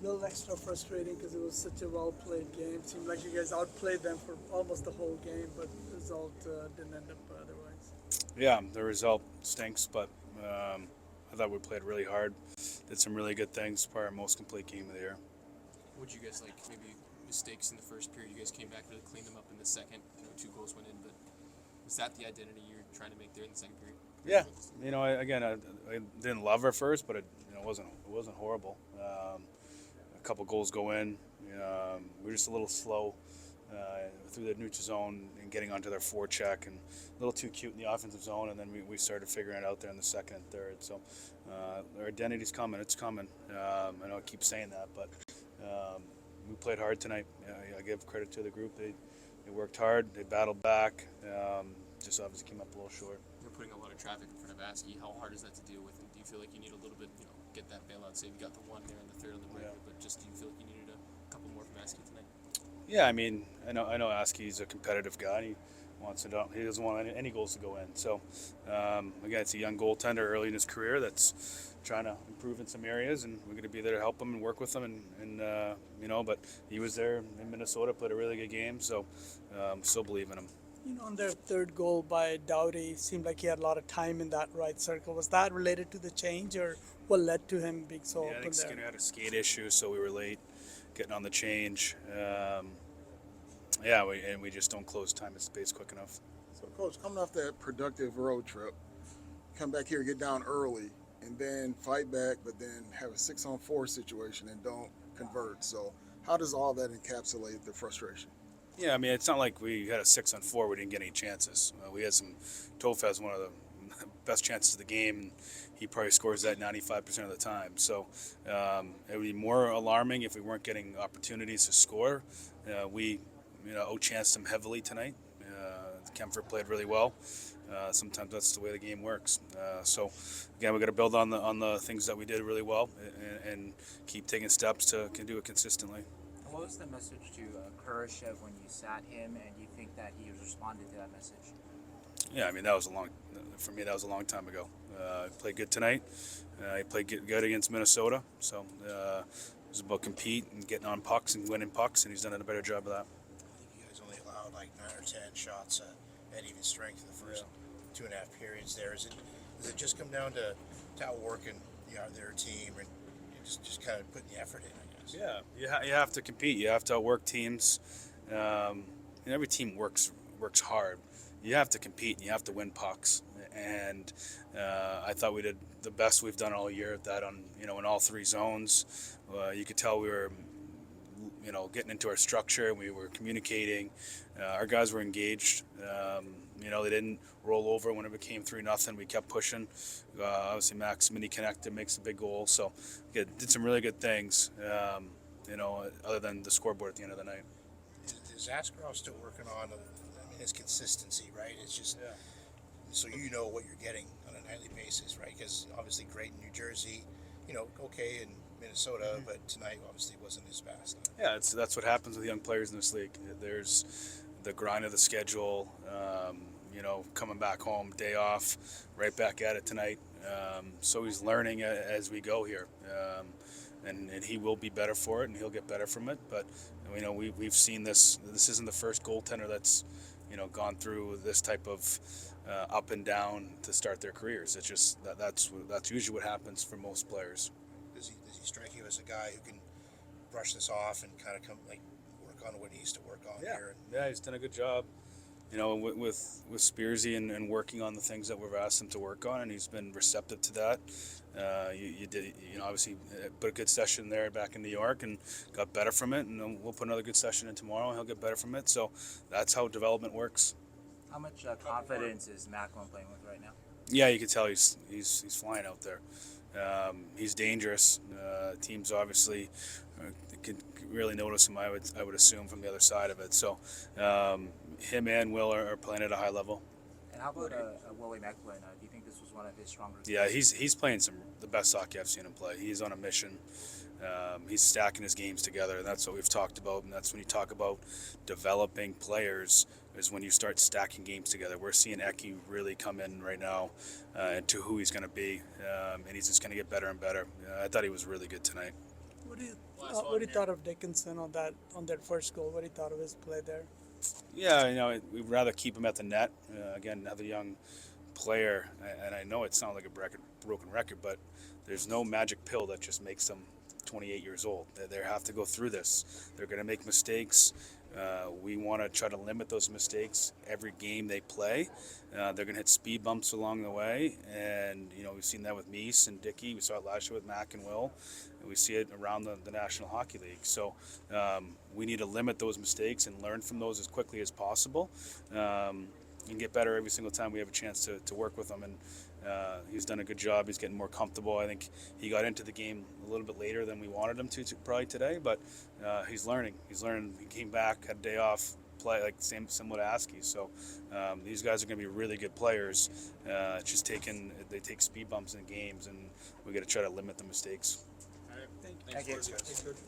a little extra frustrating because it was such a well-played game. Seemed like you guys outplayed them for almost the whole game, but the result didn't end up otherwise. Yeah, the result stinks, but I thought we played really hard. Did some really good things. Probably our most complete game of the year. Would you guys like maybe mistakes in the first period? You guys came back, really cleaned them up in the second. Two goals went in, but is that the identity you're trying to make there in the second period? Yeah, I didn't love her first, but it wasn't horrible. A couple goals go in. We were just a little slow through the neutral zone and getting onto their forecheck, and a little too cute in the offensive zone. And then we started figuring it out there in the second and third. So our identity's coming. It's coming. I know I keep saying that, but we played hard tonight. I give credit to the group. They worked hard. They battled back. Just obviously came up a little short. You're putting a lot of traffic in front of Asky. How hard is that to deal with? And do you feel like you need a little bit, get that bailout? Say you got the one there and the third on the right, but just do you feel like you needed a couple more from Asky tonight? Yeah, I know Asky's a competitive guy. He doesn't want any goals to go in. So again, it's a young goaltender early in his career that's trying to improve in some areas, and we're going to be there to help him and work with him. But he was there in Minnesota, played a really good game. So still believe in him. On their third goal by Doughty, seemed like he had a lot of time in that right circle. Was that related to the change, or what led to him being so I open think there? Skinner had a skate issue, so we were late getting on the change. We just don't close time and space quick enough. So, Coach, coming off that productive road trip, come back here, get down early, and then fight back, but then have a 6-on-4 situation and don't convert. So, how does all that encapsulate the frustration? Yeah, it's not like we had a 6-on-4. We didn't get any chances. We had some. Toph has one of the best chances of the game, and he probably scores that 95% of the time. So it would be more alarming if we weren't getting opportunities to score. We outchanced them heavily tonight. Kempfer played really well. Sometimes that's the way the game works. So again, we got to build on the things that we did really well and keep taking steps to do it consistently. What was the message to Kurashev when you sat him, and you think that he responded to that message? Yeah, for me, that was a long time ago. He played good tonight. He played good against Minnesota. So it was about compete and getting on pucks and winning pucks, and he's done a better job of that. I think you guys only allowed like 9 or 10 shots at even strength in the first 2.5 periods there. Does it just come down to outworking their team and just kind of putting the effort in, I guess? Yeah, you have to compete. You have to outwork teams. Every team works hard. You have to compete and you have to win pucks. And I thought we did the best we've done all year at that in all three zones. You could tell we were getting into our structure. We were communicating. Our guys were engaged. They didn't roll over when it became 3-0. We kept pushing. Obviously, Max mini connected, makes a big goal. So, did some really good things. Other than the scoreboard at the end of the night. Is Askarov still working on his consistency, right? It's just so you know what you're getting on a nightly basis, right? Because obviously great in New Jersey, okay in Minnesota, but tonight obviously wasn't his best. Yeah, that's what happens with young players in this league. There's the grind of the schedule, coming back home, day off, right back at it tonight. So he's learning as we go here. And he will be better for it, and he'll get better from it. But we've seen this. This isn't the first goaltender that's gone through this type of up and down to start their careers. It's just that's usually what happens for most players. Does he strike you as a guy who can brush this off and kind of work on what he needs to work on here? Yeah, he's done a good job. With Spearsy and working on the things that we've asked him to work on, and he's been receptive to that. You did, obviously put a good session there back in New York and got better from it, and we'll put another good session in tomorrow, and he'll get better from it. So that's how development works. How much confidence is Macklin playing with right now? Yeah, you can tell he's flying out there. He's dangerous. Teams obviously can really notice him. I would assume from the other side of it. So him and Will are playing at a high level. And how about Willie Macklin? Do you think this was one of his stronger games? Yeah, he's playing the best hockey I've seen him play. He's on a mission. He's stacking his games together, and that's what we've talked about. And that's when you talk about developing players, is when you start stacking games together. We're seeing Eki really come in right now into who he's going to be, and he's just going to get better and better. I thought he was really good tonight. What do you thought of Dickinson on that first goal? What do you thought of his play there? Yeah, we'd rather keep him at the net. Again, another young player, and I know it sounds like a broken record, but there's no magic pill that just makes them 28 years old. They have to go through this. They're going to make mistakes. We want to try to limit those mistakes every game they play. They're going to hit speed bumps along the way, and we've seen that with Meese and Dickey. We saw it last year with Mac and Will, and we see it around the National Hockey League. So we need to limit those mistakes and learn from those as quickly as possible, and get better every single time we have a chance to work with them. And he's done a good job. He's getting more comfortable. I think he got into the game a little bit later than we wanted him to probably today, but he's learning. He came back, had a day off, play like similar to Askey. So these guys are going to be really good players. It's just they take speed bumps in games, and we got to try to limit the mistakes. All right. Thank you. Thank you. Thanks, Gordon.